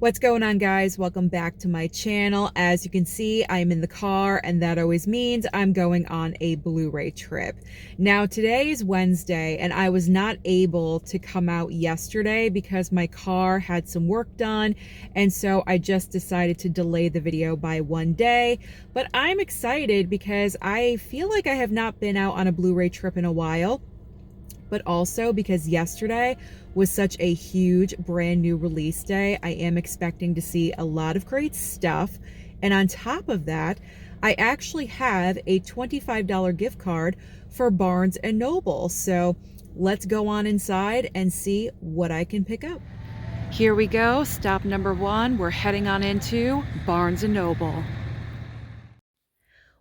What's going on, guys? Welcome back to my channel. As you can see, I'm in the car, and that always means I'm going on a Blu-ray trip. Now, today is Wednesday, and I was not able to come out yesterday because my car had some work done, and so I just decided to delay the video by one day. But I'm excited because I feel like I have not been out on a Blu-ray trip in a while, but also because yesterday was such a huge brand new release day. I am expecting to see a lot of great stuff. And on top of that, I actually have a $25 gift card for Barnes&Noble. So let's go on inside and see what I can pick up. Here we go, stop number one. We're heading on into Barnes&Noble.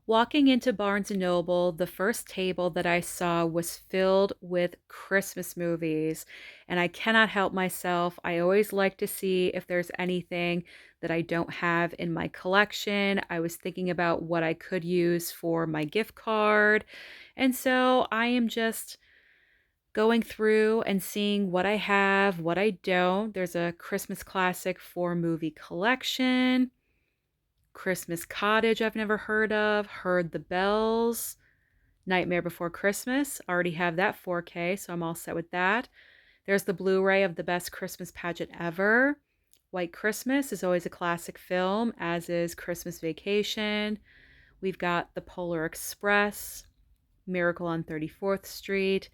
Walking into Barnes & Noble, the first table that I saw was filled with Christmas movies, and I cannot help myself. I always like to see if there's anything that I don't have in my collection. I was thinking about what I could use for my gift card, and so I am just going through and seeing what I have, what I don't. There's a Christmas classic 4-movie collection. Christmas Cottage I've never heard of, Heard the Bells, Nightmare Before Christmas, already have that 4K, so I'm all set with that. There's the Blu-ray of The Best Christmas Pageant Ever. White Christmas is always a classic film, as is Christmas Vacation. We've got The Polar Express, Miracle on 34th Street,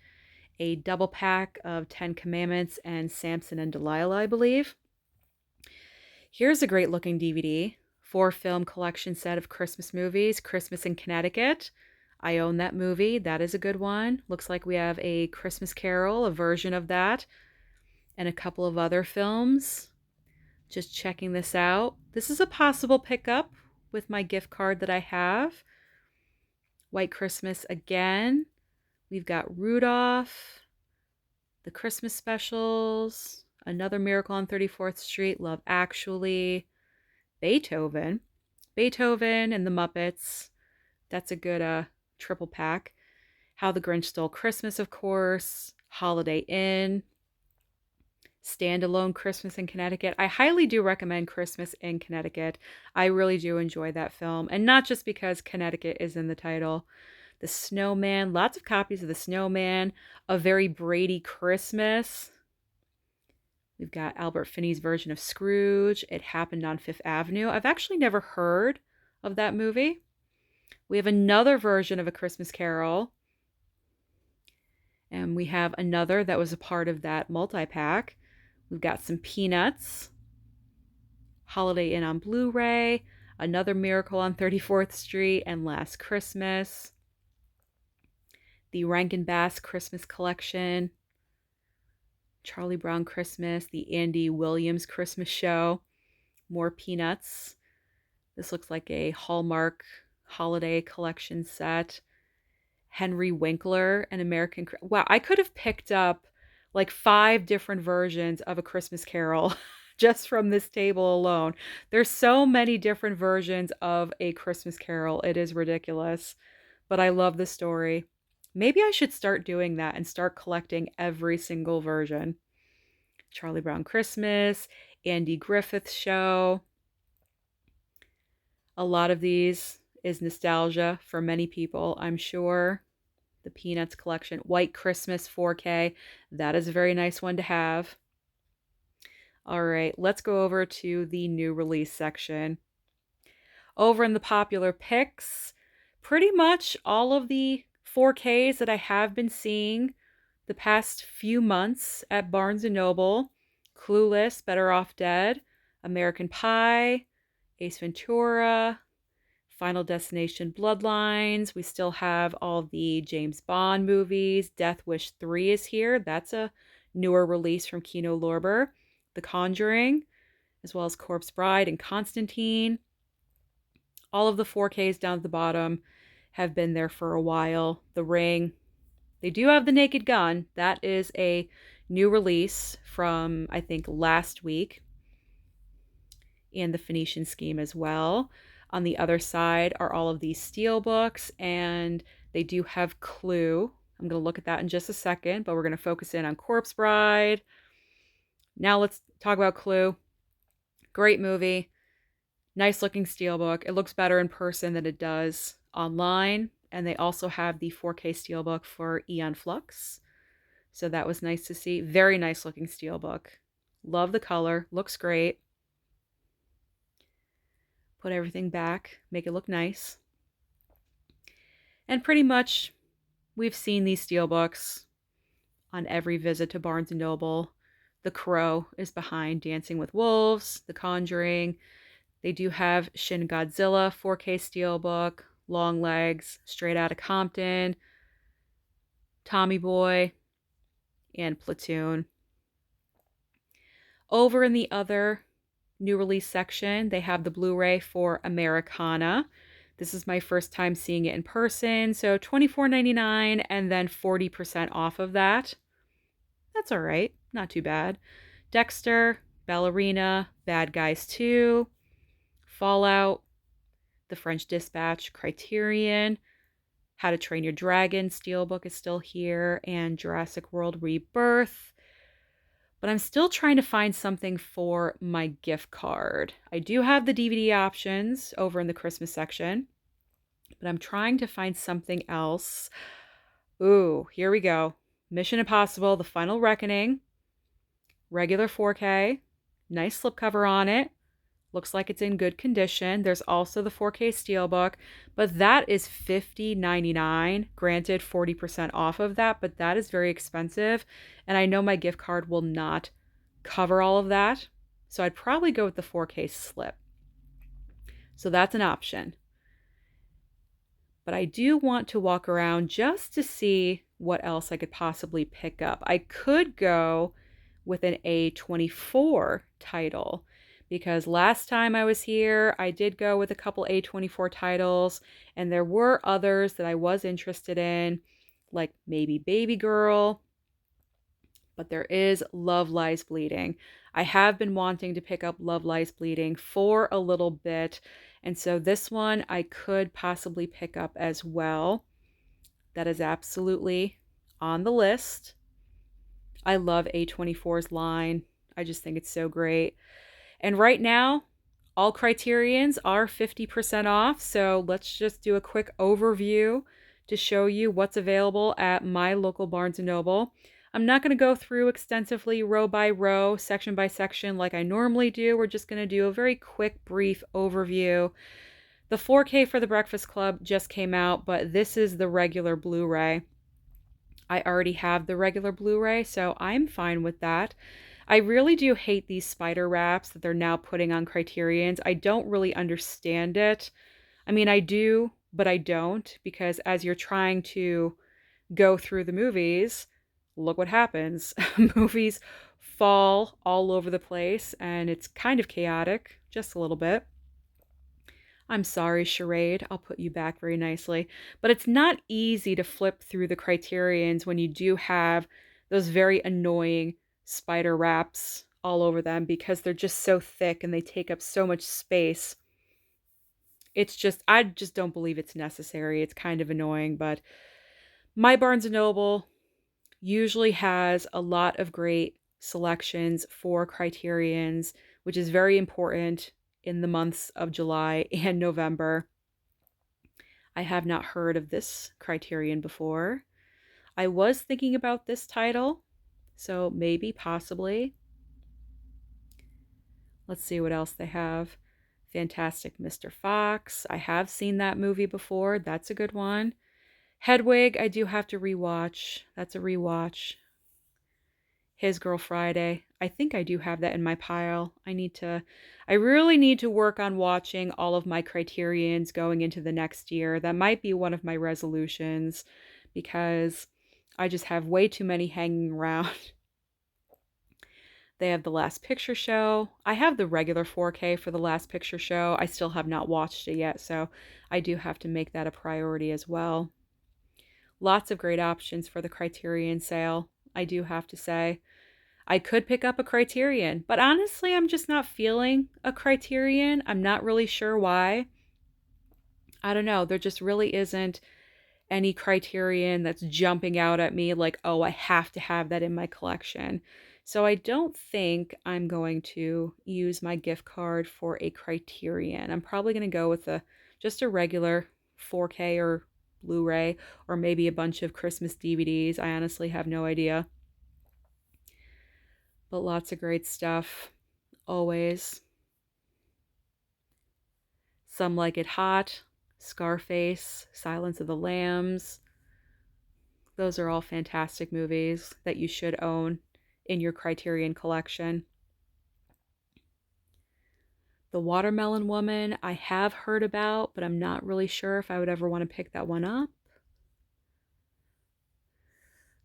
a double pack of 10 Commandments and Samson and Delilah, I believe. Here's a great looking DVD. 4-film collection set of Christmas movies, Christmas in Connecticut. I own that movie. That is a good one. Looks like we have a Christmas Carol, a version of that, and a couple of other films. Just checking this out. This is a possible pickup with my gift card that I have. White Christmas again. We've got Rudolph, the Christmas specials, another Miracle on 34th Street, Love Actually, Beethoven and the Muppets. That's a good triple pack. How the Grinch Stole Christmas, of course. Holiday Inn. Standalone Christmas in Connecticut. I highly do recommend Christmas in Connecticut. I really do enjoy that film. And not just because Connecticut is in the title. The Snowman. Lots of copies of The Snowman. A Very Brady Christmas. We've got Albert Finney's version of Scrooge. It Happened on Fifth Avenue. I've actually never heard of that movie. We have another version of A Christmas Carol. And we have another that was a part of that multi-pack. We've got some Peanuts. Holiday Inn on Blu-ray. Another Miracle on 34th Street and Last Christmas. The Rankin Bass Christmas Collection. Charlie Brown Christmas, the Andy Williams Christmas Show, more Peanuts. This looks like a Hallmark holiday collection set. Henry Winkler, an American... Wow, I could have picked up like 5 different versions of A Christmas Carol just from this table alone. There's so many different versions of A Christmas Carol. It is ridiculous, but I love the story. Maybe I should start doing that and start collecting every single version. Charlie Brown Christmas, Andy Griffith Show. A lot of these is nostalgia for many people, I'm sure. The Peanuts collection. White Christmas 4K. That is a very nice one to have. All right, let's go over to the new release section. Over in the popular picks, pretty much all of the 4Ks that I have been seeing the past few months at Barnes & Noble. Clueless, Better Off Dead, American Pie, Ace Ventura, Final Destination Bloodlines. We still have all the James Bond movies. Death Wish 3 is here. That's a newer release from Kino Lorber. The Conjuring, as well as Corpse Bride and Constantine. All of the 4Ks down at the bottom have been there for a while. The Ring. They do have The Naked Gun. That is a new release from, I think, last week. And The Phoenician Scheme as well. On the other side are all of these steel books, and they do have Clue. I'm going to look at that in just a second, but we're going to focus in on Corpse Bride. Now let's talk about Clue. Great movie. Nice looking steelbook. It looks better in person than it does online. And they also have the 4K steelbook for Eon Flux. So that was nice to see. Very nice looking steelbook. Love the color. Looks great. Put everything back. Make it look nice. And pretty much we've seen these steelbooks on every visit to Barnes& Noble. The Crow is behind Dancing with Wolves, The Conjuring. They do have Shin Godzilla 4K steelbook, Longlegs, Straight Outta Compton, Tommy Boy, and Platoon. Over in the other new release section, they have the Blu-ray for Americana. This is my first time seeing it in person, so $24.99 and then 40% off of that. That's all right, not too bad. Dexter, Ballerina, Bad Guys 2, Fallout, The French Dispatch, Criterion, How to Train Your Dragon Steelbook is still here, and Jurassic World Rebirth. But I'm still trying to find something for my gift card. I do have the DVD options over in the Christmas section, but I'm trying to find something else. Ooh, here we go. Mission Impossible, The Final Reckoning, regular 4K, nice slipcover on it. Looks like it's in good condition. There's also the 4K steelbook, but that is $50.99. Granted, 40% off of that, but that is very expensive. And I know my gift card will not cover all of that. So I'd probably go with the 4K slip. So that's an option. But I do want to walk around just to see what else I could possibly pick up. I could go with an A24 title, because last time I was here, I did go with a couple A24 titles, and there were others that I was interested in, like maybe Baby Girl, but there is Love Lies Bleeding. I have been wanting to pick up Love Lies Bleeding for a little bit, and so this one I could possibly pick up as well. That is absolutely on the list. I love A24's line. I just think it's so great. And right now, all Criterions are 50% off, so let's just do a quick overview to show you what's available at my local Barnes & Noble. I'm not going to go through extensively row by row, section by section like I normally do. We're just going to do a very quick, brief overview. The 4K for the Breakfast Club just came out, but this is the regular Blu-ray. I already have the regular Blu-ray, so I'm fine with that. I really do hate these spider wraps that they're now putting on Criterions. I don't really understand it. I mean, I do, but I don't, because as you're trying to go through the movies, look what happens. Movies fall all over the place, and it's kind of chaotic, just a little bit. I'm sorry, Charade. I'll put you back very nicely. But it's not easy to flip through the Criterions when you do have those very annoying spider wraps all over them, because they're just so thick and they take up so much space. It's just, I just don't believe it's necessary. It's kind of annoying, but my Barnes & Noble usually has a lot of great selections for Criterions, which is very important in the months of July and November. I have not heard of this Criterion before. I was thinking about this title, so maybe, possibly. Let's see what else they have. Fantastic Mr. Fox. I have seen that movie before. That's a good one. Hedwig, I do have to rewatch. That's a rewatch. His Girl Friday. I think I do have that in my pile. I really need to work on watching all of my Criterions going into the next year. That might be one of my resolutions, because I just have way too many hanging around. They have The Last Picture Show. I have the regular 4K for The Last Picture Show. I still have not watched it yet, so I do have to make that a priority as well. Lots of great options for the Criterion sale, I do have to say. I could pick up a Criterion, but honestly, I'm just not feeling a Criterion. I'm not really sure why. I don't know. There just really isn't any Criterion that's jumping out at me like, oh, I have to have that in my collection. So I don't think I'm going to use my gift card for a Criterion. I'm probably going to go with just a regular 4K or Blu-ray, or maybe a bunch of Christmas DVDs. I honestly have no idea. But lots of great stuff, always. Some Like It Hot, Scarface, Silence of the Lambs. Those are all fantastic movies that you should own in your Criterion collection. The Watermelon Woman, I have heard about, but I'm not really sure if I would ever want to pick that one up.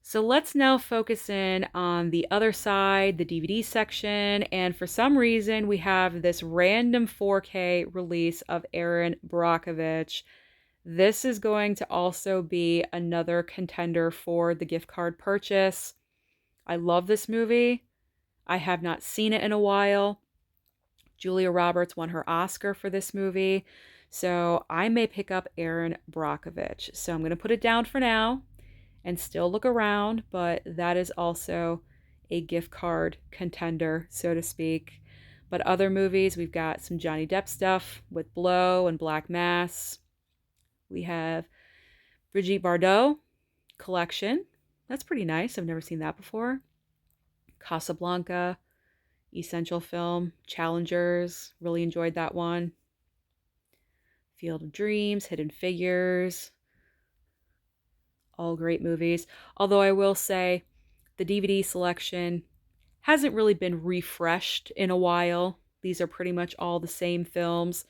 So let's now focus in on the other side, the DVD section. And for some reason, we have this random 4K release of Erin Brockovich. This is going to also be another contender for the gift card purchase. I love this movie. I have not seen it in a while. Julia Roberts won her Oscar for this movie. So I may pick up Erin Brockovich. So I'm going to put it down for now and still look around, but that is also a gift card contender, so to speak. But other movies, we've got some Johnny Depp stuff with Blow and Black Mass. We have Brigitte Bardot collection. That's pretty nice. I've never seen that before. Casablanca, Essential Film, Challengers. Really enjoyed that one. Field of Dreams, Hidden Figures. All great movies. Although I will say the DVD selection hasn't really been refreshed in a while. These are pretty much all the same films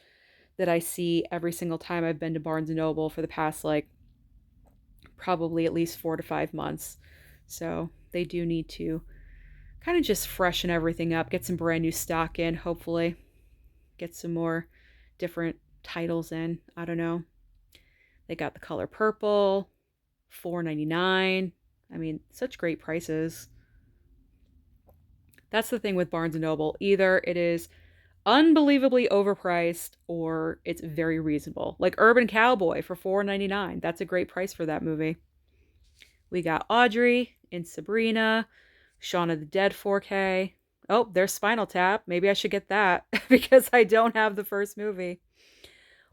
that I see every single time I've been to Barnes& Noble for the past, probably at least 4 to 5 months. So they do need to kind of just freshen everything up, get some brand new stock in, hopefully. Get some more different titles in. I don't know. They got The Color Purple, $4.99. I mean, such great prices. That's the thing with Barnes & Noble. Either it is unbelievably overpriced or it's very reasonable. Like Urban Cowboy for $4.99. That's a great price for that movie. We got Audrey in Sabrina, Shaun of the Dead 4K. Oh, there's Spinal Tap. Maybe I should get that because I don't have the first movie.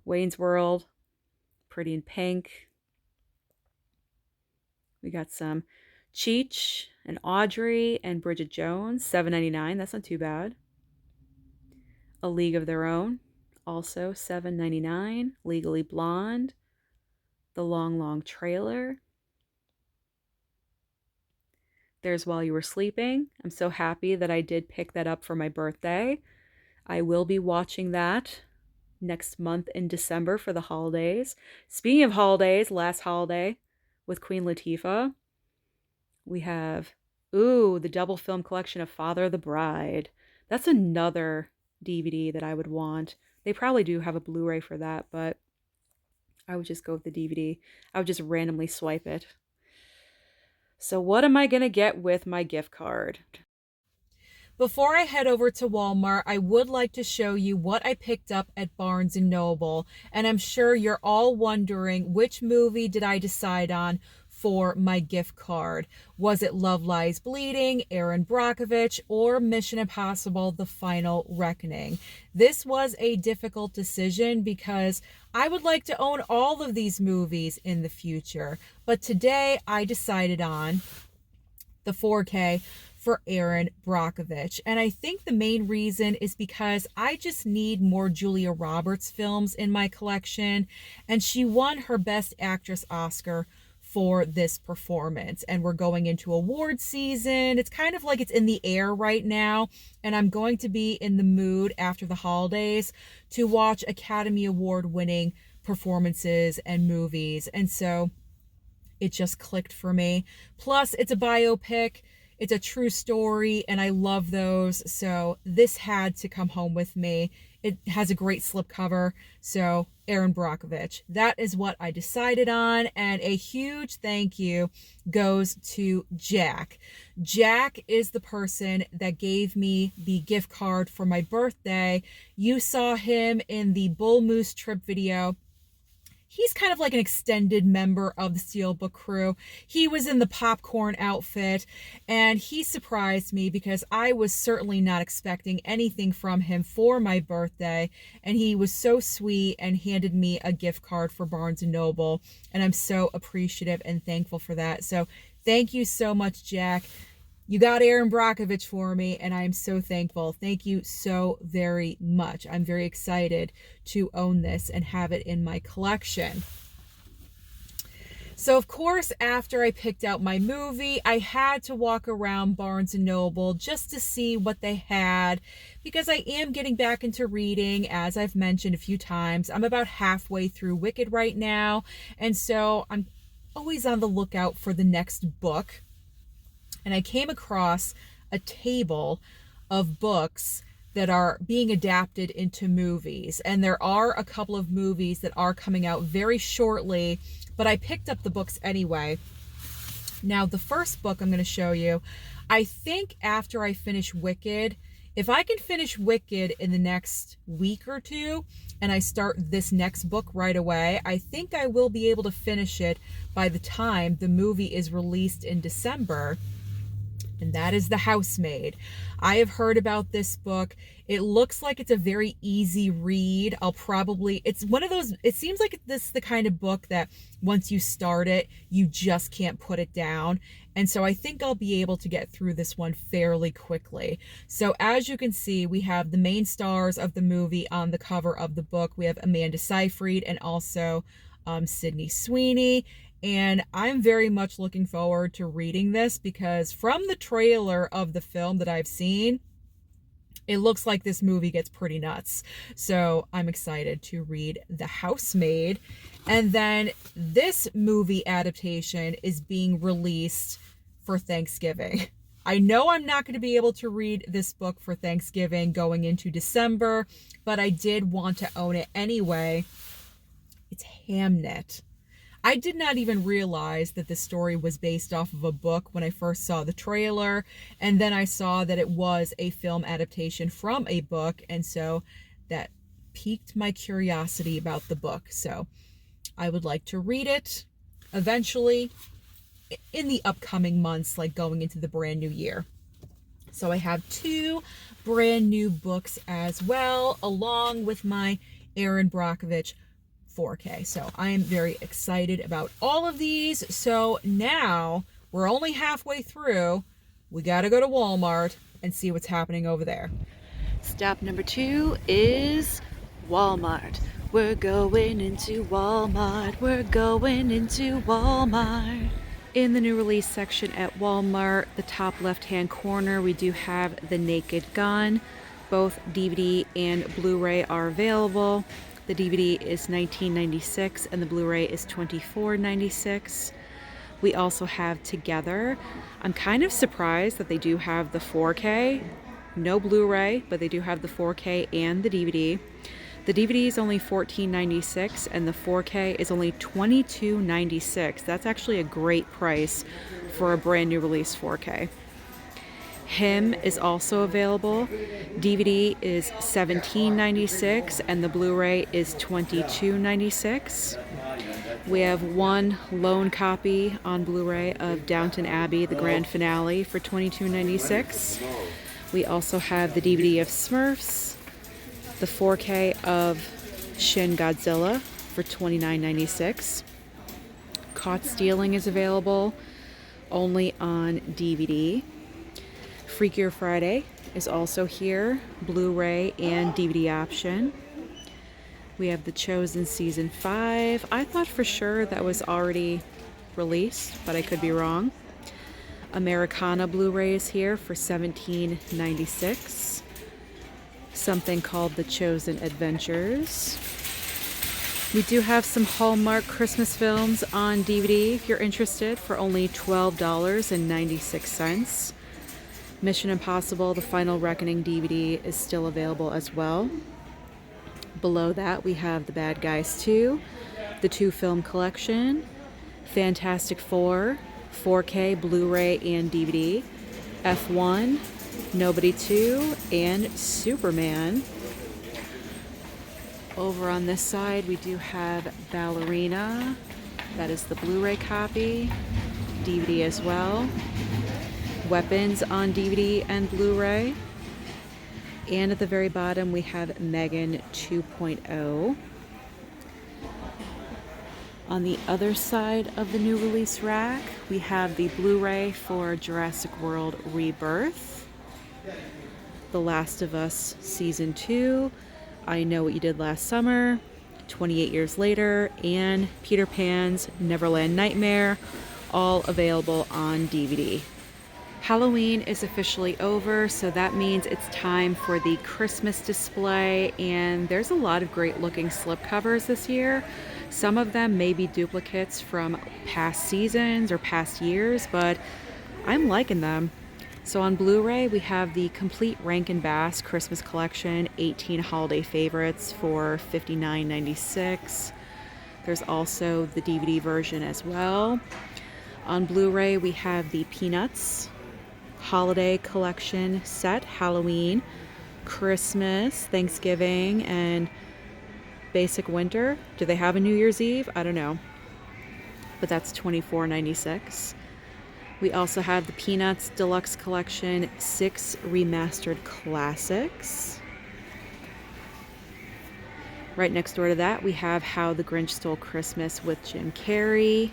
Wayne's World, Pretty in Pink. We got some Cheech and Audrey and Bridget Jones, $7.99. That's not too bad. A League of Their Own, also $7.99. Legally Blonde. The Long Long Trailer. There's While You Were Sleeping. I'm so happy that I did pick that up for my birthday. I will be watching that next month in December for the holidays. Speaking of holidays, last holiday with Queen Latifah, we have, the double film collection of Father of the Bride. That's another DVD that I would want. They probably do have a Blu-ray for that, but I would just go with the DVD. I would just randomly swipe it. So what am I going to get with my gift card? Before I head over to Walmart, I would like to show you what I picked up at Barnes & Noble. And I'm sure you're all wondering, which movie did I decide on for my gift card? Was it Love Lies Bleeding, Erin Brockovich, or Mission Impossible: The Final Reckoning? This was a difficult decision because I would like to own all of these movies in the future. But today I decided on the 4K for Erin Brockovich. And I think the main reason is because I just need more Julia Roberts films in my collection. And she won her Best Actress Oscar for this performance. And we're going into award season. It's kind of like it's in the air right now. And I'm going to be in the mood after the holidays to watch Academy Award winning performances and movies. And so it just clicked for me. Plus, it's a biopic. It's a true story, and I love those. So this had to come home with me. It has a great slipcover. So Erin Brockovich. That is what I decided on. And a huge thank you goes to Jack. Jack is the person that gave me the gift card for my birthday. You saw him in the Bull Moose trip video. he's kind of like an extended member of the Steelbook crew. He was in the popcorn outfit, and he surprised me because I was certainly not expecting anything from him for my birthday, and he was so sweet and handed me a gift card for Barnes& Noble, and I'm so appreciative and thankful for that. So thank you so much, Jack. You got Aaron Brockovich for me, and I'm so thankful. Thank you so very much. I'm very excited to own this and have it in my collection. So, of course, after I picked out my movie, I had to walk around Barnes & Noble just to see what they had, because I am getting back into reading, as I've mentioned a few times. I'm about halfway through Wicked right now, and so I'm always on the lookout for the next book. And I came across a table of books that are being adapted into movies. And there are a couple of movies that are coming out very shortly, but I picked up the books anyway. Now, the first book I'm going to show you, I think after I finish Wicked, if I can finish Wicked in the next week or two, and I start this next book right away, I think I will be able to finish it by the time the movie is released in December. And that is The Housemaid. I have heard about this book. It looks like it's a very easy read. It's one of those, it seems like this is the kind of book that once you start it, you just can't put it down. And so I think I'll be able to get through this one fairly quickly. So as you can see, we have the main stars of the movie on the cover of the book. We have Amanda Seyfried and also Sydney Sweeney. And I'm very much looking forward to reading this, because from the trailer of the film that I've seen, it looks like this movie gets pretty nuts. So I'm excited to read The Housemaid. And then this movie adaptation is being released for Thanksgiving. I know I'm not going to be able to read this book for Thanksgiving going into December, but I did want to own it anyway. It's Hamnet. I did not even realize that the story was based off of a book when I first saw the trailer, and then I saw that it was a film adaptation from a book, and so that piqued my curiosity about the book. So I would like to read it eventually in the upcoming months, like going into the brand new year. So I have 2 brand new books as well, along with my Aaron Brockovich 4K. So I am very excited about all of these. So now we're only halfway through. We got to go to Walmart and see what's happening over there. Stop number 2 is Walmart. We're going into Walmart. We're going into Walmart. In the new release section at Walmart, the top left-hand corner, we do have The Naked Gun. Both DVD and Blu-ray are available. The DVD is $19.96 and the Blu-ray is $24.96. We also have Together. I'm kind of surprised that they do have the 4K. No Blu-ray, but they do have the 4K and the DVD. The DVD is only $14.96 and the 4K is only $22.96. That's actually a great price for a brand new release 4K. Him is also available. DVD is $17.96 and the Blu-ray is $22.96. We have one lone copy on Blu-ray of Downton Abbey, the grand finale, for $22.96. We also have the DVD of Smurfs, the 4K of Shin Godzilla for $29.96. Caught Stealing is available only on DVD. Freakier Friday is also here, Blu-ray and DVD option. We have The Chosen Season 5. I thought for sure that was already released, but I could be wrong. Americana Blu-ray is here for $17.96. Something called The Chosen Adventures. We do have some Hallmark Christmas films on DVD if you're interested, for only $12.96. Mission Impossible: The Final Reckoning DVD is still available as well. Below that we have The Bad Guys 2, the 2-film collection, Fantastic Four, 4K, Blu-ray and DVD, F1, Nobody 2, and Superman. Over on this side, we do have Ballerina. That is the Blu-ray copy. DVD as well. Weapons on DVD and Blu-ray. And at the very bottom, we have Megan 2.0. On the other side of the new release rack, we have the Blu-ray for Jurassic World Rebirth, The Last of Us Season 2, I Know What You Did Last Summer, 28 Years Later, and Peter Pan's Neverland Nightmare, all available on DVD. Halloween is officially over, so that means it's time for the Christmas display, and there's a lot of great looking slipcovers this year. Some of them may be duplicates from past seasons or past years, but I'm liking them. So on Blu-ray, we have the complete Rankin Bass Christmas Collection, 18 holiday favorites for $59.96. There's also the DVD version as well. On Blu-ray, we have the Peanuts Holiday Collection set, Halloween, Christmas, Thanksgiving, and Basic Winter. Do they have a New Year's Eve? I don't know. But that's $24.96. We also have the Peanuts Deluxe Collection, 6 remastered classics. Right next door to that, we have How the Grinch Stole Christmas with Jim Carrey.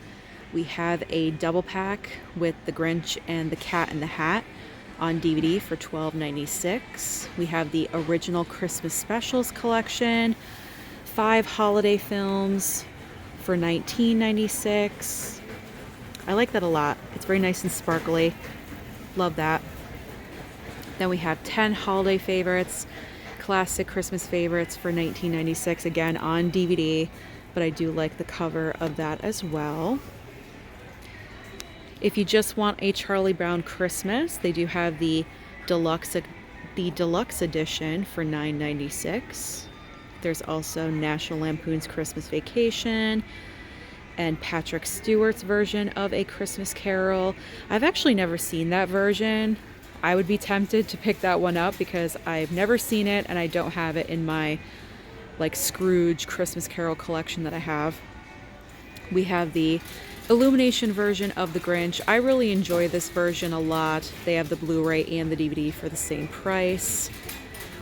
We have a double pack with The Grinch and the Cat in the Hat on DVD for $12.96. We have the original Christmas Specials collection, 5 holiday films for $19.96. I like that a lot. It's very nice and sparkly. Love that. Then we have 10 holiday favorites, classic Christmas favorites for $19.96, again on DVD, but I do like the cover of that as well. If you just want a Charlie Brown Christmas, they do have the deluxe edition for $9.96. There's also National Lampoon's Christmas Vacation and Patrick Stewart's version of A Christmas Carol. I've actually never seen that version. I would be tempted to pick that one up because I've never seen it and I don't have it in my like Scrooge Christmas Carol collection that I have. We have the Illumination version of The Grinch. I really enjoy this version a lot. They have the Blu-ray and the DVD for the same price.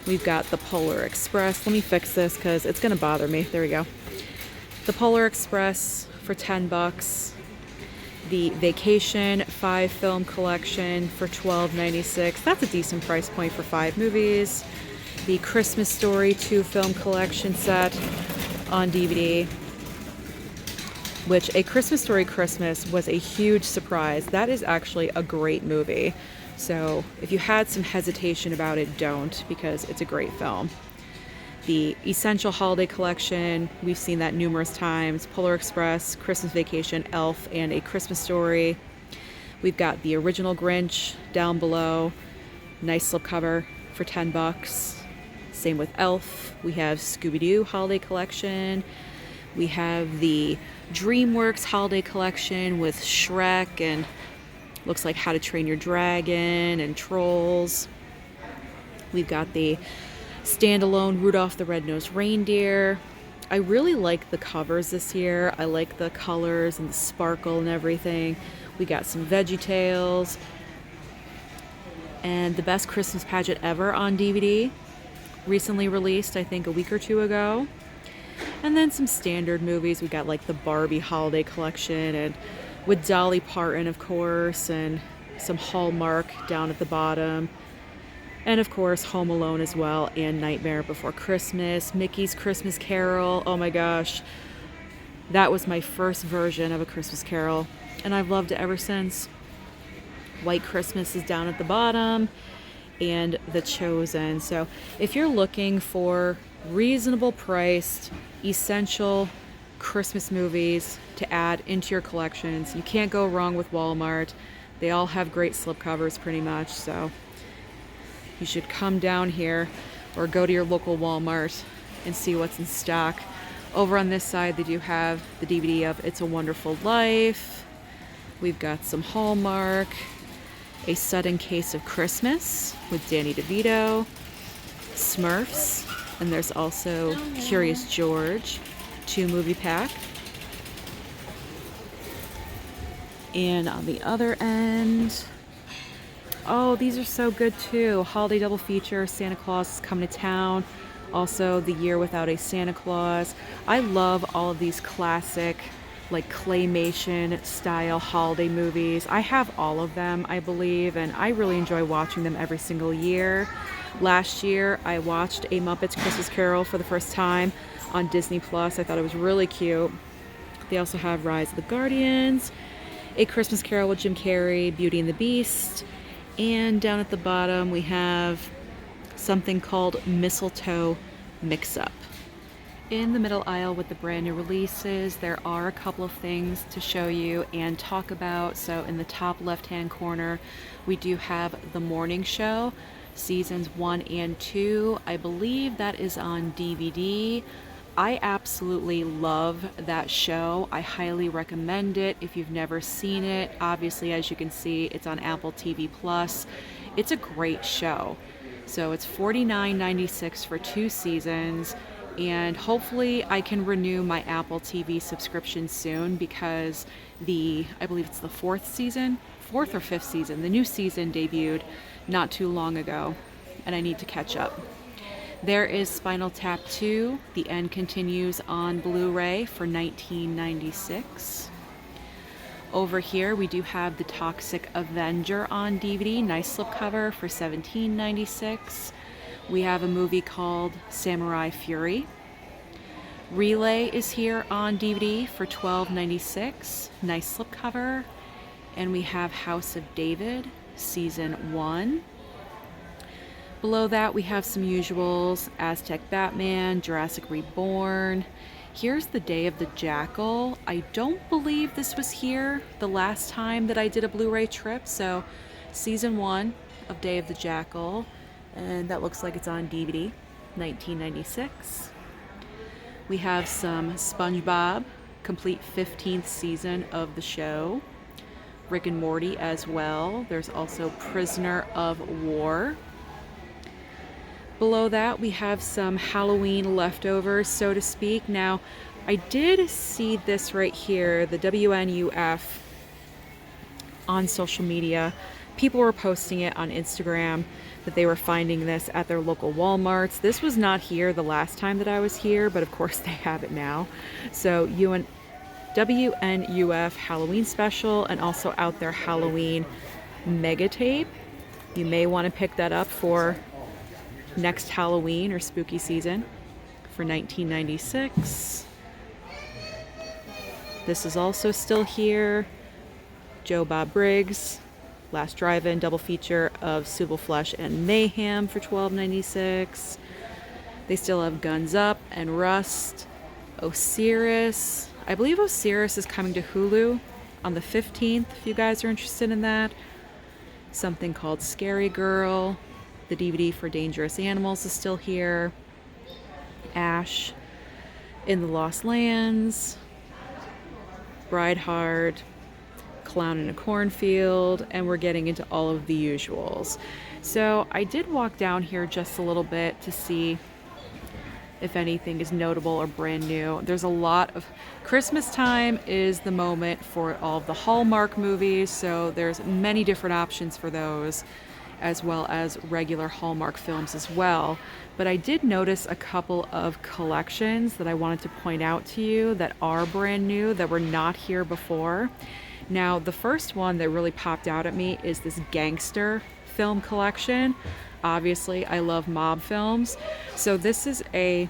We've got the Polar Express. Let me fix this because it's going to bother me. There we go. The Polar Express for $10. The Vacation 5 film collection for $12.96. That's a decent price point for 5 movies. The Christmas Story 2 film collection set on DVD, which A Christmas Story Christmas was a huge surprise. That is actually a great movie. So if you had some hesitation about it, don't, because it's a great film. The Essential Holiday Collection, we've seen that numerous times. Polar Express, Christmas Vacation, Elf, and A Christmas Story. We've got the original Grinch down below. Nice slipcover for $10. Same with Elf. We have Scooby-Doo Holiday Collection. We have the DreamWorks Holiday Collection with Shrek and looks like How to Train Your Dragon and Trolls. We've got the standalone Rudolph the Red-Nosed Reindeer. I really like the covers this year. I like the colors and the sparkle and everything. We got some VeggieTales and The Best Christmas Pageant Ever on DVD, recently released I think a week or two ago. And then some standard movies. We got like the Barbie Holiday Collection and with Dolly Parton, of course, and some Hallmark down at the bottom. And of course, Home Alone as well, and Nightmare Before Christmas, Mickey's Christmas Carol. Oh my gosh, that was my first version of A Christmas Carol, and I've loved it ever since. White Christmas is down at the bottom, and The Chosen. So if you're looking for reasonable priced, essential Christmas movies to add into your collections, you can't go wrong with Walmart. They all have great slipcovers pretty much, so you should come down here or go to your local Walmart and see what's in stock. Over on this side, they do have the DVD of It's a Wonderful Life. We've got some Hallmark, A Sudden Case of Christmas with Danny DeVito, Smurfs, And there's also Curious George, 2-movie pack. And on the other end, oh, these are so good too. Holiday double feature, Santa Claus is Coming to Town. Also, The Year Without a Santa Claus. I love all of these classic, like claymation style holiday movies. I have all of them, I believe, and I really enjoy watching them every single year. Last year, I watched A Muppet's Christmas Carol for the first time on Disney Plus. I thought it was really cute. They also have Rise of the Guardians, A Christmas Carol with Jim Carrey, Beauty and the Beast, and down at the bottom we have something called Mistletoe Mix-Up. In the middle aisle with the brand new releases, there are a couple of things to show you and talk about. So in the top left-hand corner, we do have The Morning Show, seasons 1 and 2. I believe that is on DVD. I absolutely love that show. I highly recommend it if you've never seen it. Obviously, as you can see, it's on Apple TV Plus. It's a great show. So it's $49.96 for 2 seasons, and hopefully I can renew my Apple TV subscription soon because I believe it's the 4th or 5th season, the new season debuted not too long ago, and I need to catch up. There is Spinal Tap 2, The End Continues on Blu-ray for $19.96. Over here we do have The Toxic Avenger on DVD, nice slipcover for $17.96. We have a movie called Samurai Fury. Relay is here on DVD for $12.96, nice slipcover. And we have House of David, season 1. Below that we have some usuals, Aztec Batman, Jurassic Reborn. Here's The Day of the Jackal. I don't believe this was here the last time that I did a Blu-ray trip, so season 1 of Day of the Jackal, and that looks like it's on DVD, $19.96. We have some SpongeBob, complete 15th season of the show. Rick and Morty as well. There's also Prisoner of War. Below that, we have some Halloween leftovers, so to speak. Now, I did see this right here, the WNUF, on social media. People were posting it on Instagram that they were finding this at their local Walmarts. This was not here the last time that I was here, but of course they have it now. So WNUF Halloween special, and also out their Halloween mega tape. You may want to pick that up for next Halloween or spooky season for $19.96. This is also still here. Joe Bob Briggs, Last Drive-In double feature of Civil Flesh and Mayhem for $12.96. They still have Guns Up and Rust. Osiris. I believe Osiris is coming to Hulu on the 15th, if you guys are interested in that. Something called Scary Girl. The DVD for Dangerous Animals is still here. Ash, In the Lost Lands, Bride Heart, Clown in a Cornfield, and we're getting into all of the usuals. So I did walk down here just a little bit to see if anything is notable or brand new. There's a lot of Christmas time is the moment for all of the Hallmark movies, so there's many different options for those, as well as regular Hallmark films as well. But I did notice a couple of collections that I wanted to point out to you that are brand new, that were not here before. Now, the first one that really popped out at me is this gangster film collection. Obviously, I love mob films. So this is a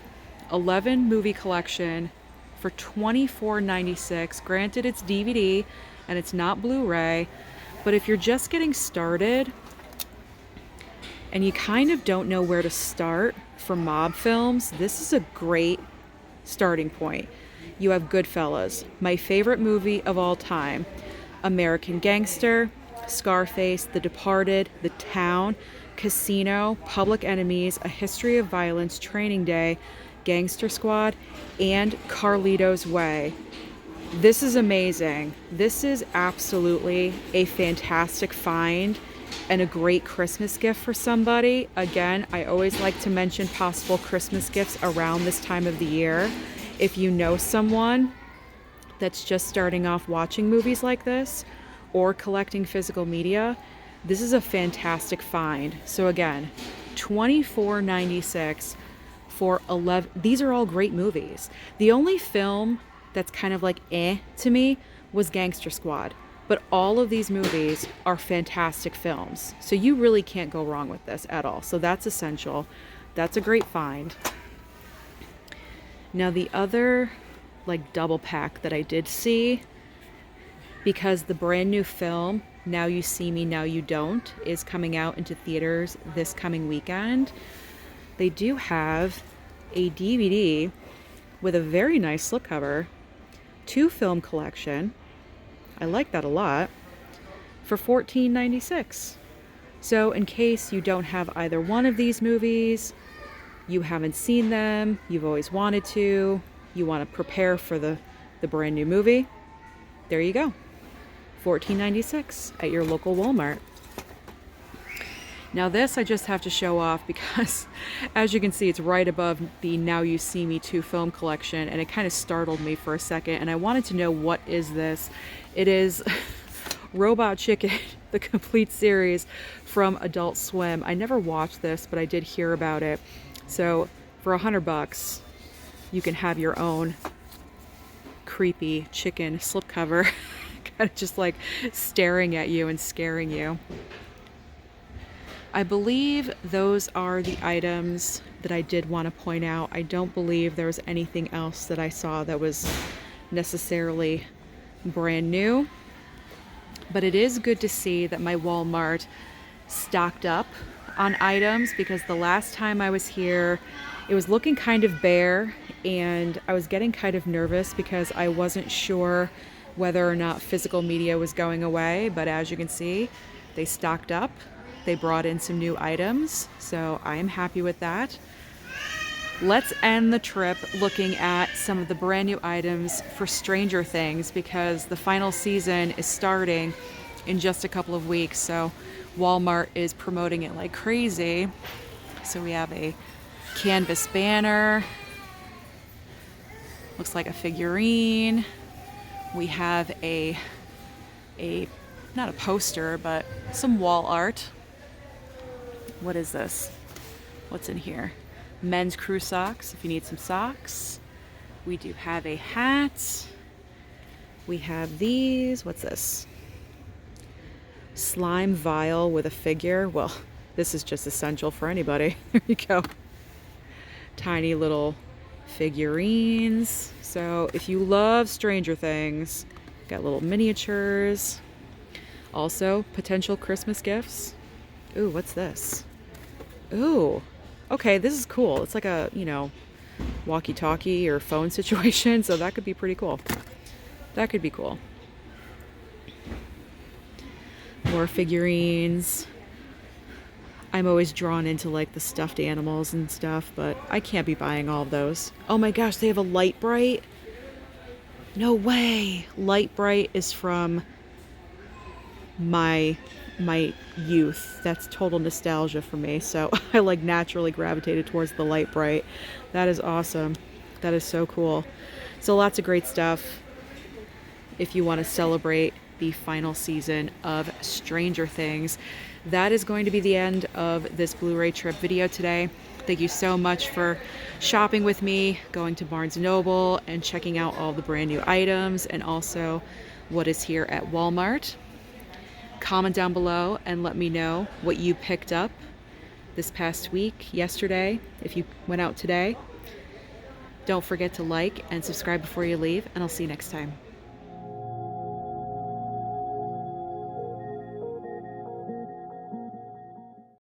11 movie collection for $24.96. Granted, it's DVD and it's not Blu-ray, but if you're just getting started and you kind of don't know where to start for mob films, this is a great starting point. You have Goodfellas, my favorite movie of all time, American Gangster, Scarface, The Departed, The Town, Casino, Public Enemies, A History of Violence, Training Day, Gangster Squad, and Carlito's Way. This is amazing. This is absolutely a fantastic find and a great Christmas gift for somebody. Again, I always like to mention possible Christmas gifts around this time of the year. If you know someone that's just starting off watching movies like this or collecting physical media, this is a fantastic find. So again, $24.96 for 11. These are all great movies. The only film that's kind of like to me was Gangster Squad. But all of these movies are fantastic films. So you really can't go wrong with this at all. So that's essential. That's a great find. Now the other like double pack that I did see, because the brand new film, Now You See Me, Now You Don't, is coming out into theaters this coming weekend. They do have a DVD with a very nice slipcover, 2-film collection. I like that a lot, for $14.96. So in case you don't have either one of these movies, you haven't seen them, you've always wanted to, you want to prepare for the brand new movie, there you go. $14.96 at your local Walmart. Now this I just have to show off because as you can see, it's right above the Now You See Me 2-film collection, and it kind of startled me for a second, and I wanted to know what is this. It is Robot Chicken, the complete series from Adult Swim. I never watched this, but I did hear about it. So for $100, you can have your own creepy chicken slipcover, kind of just like staring at you and scaring you. I believe those are the items that I did want to point out. I don't believe there was anything else that I saw that was necessarily brand new. But it is good to see that my Walmart stocked up on items, because the last time I was here, it was looking kind of bare, and I was getting kind of nervous because I wasn't sure whether or not physical media was going away. But as you can see, they stocked up. They brought in some new items, so I am happy with that. Let's end the trip looking at some of the brand new items for Stranger Things, because the final season is starting in just a couple of weeks, so Walmart is promoting it like crazy. So we have a canvas banner, looks like a figurine. We have a not a poster, but some wall art. What is this? What's in here? Men's crew socks, if you need some socks. We do have a hat. We have these. What's this? Slime vial with a figure. Well, this is just essential for anybody. There you go. Tiny little figurines. So if you love Stranger Things, got little miniatures. Also, potential Christmas gifts. Ooh, what's this? Ooh, okay, this is cool. It's like a, walkie-talkie or phone situation, so that could be pretty cool. That could be cool. More figurines. I'm always drawn into like the stuffed animals and stuff, but I can't be buying all of those. Oh my gosh, they have a Light Bright. No way. Light Bright is from my youth. That's total nostalgia for me, so I like naturally gravitated towards the Light Bright. That is awesome. That is so cool. So lots of great stuff if you want to celebrate the final season of Stranger Things. That is going to be the end of this Blu-ray trip video today. Thank you so much for shopping with me, going to Barnes&Noble and checking out all the brand new items, and also what is here at Walmart. Comment down below and let me know what you picked up this past week, yesterday, if you went out today. Don't forget to like and subscribe before you leave, and I'll see you next time.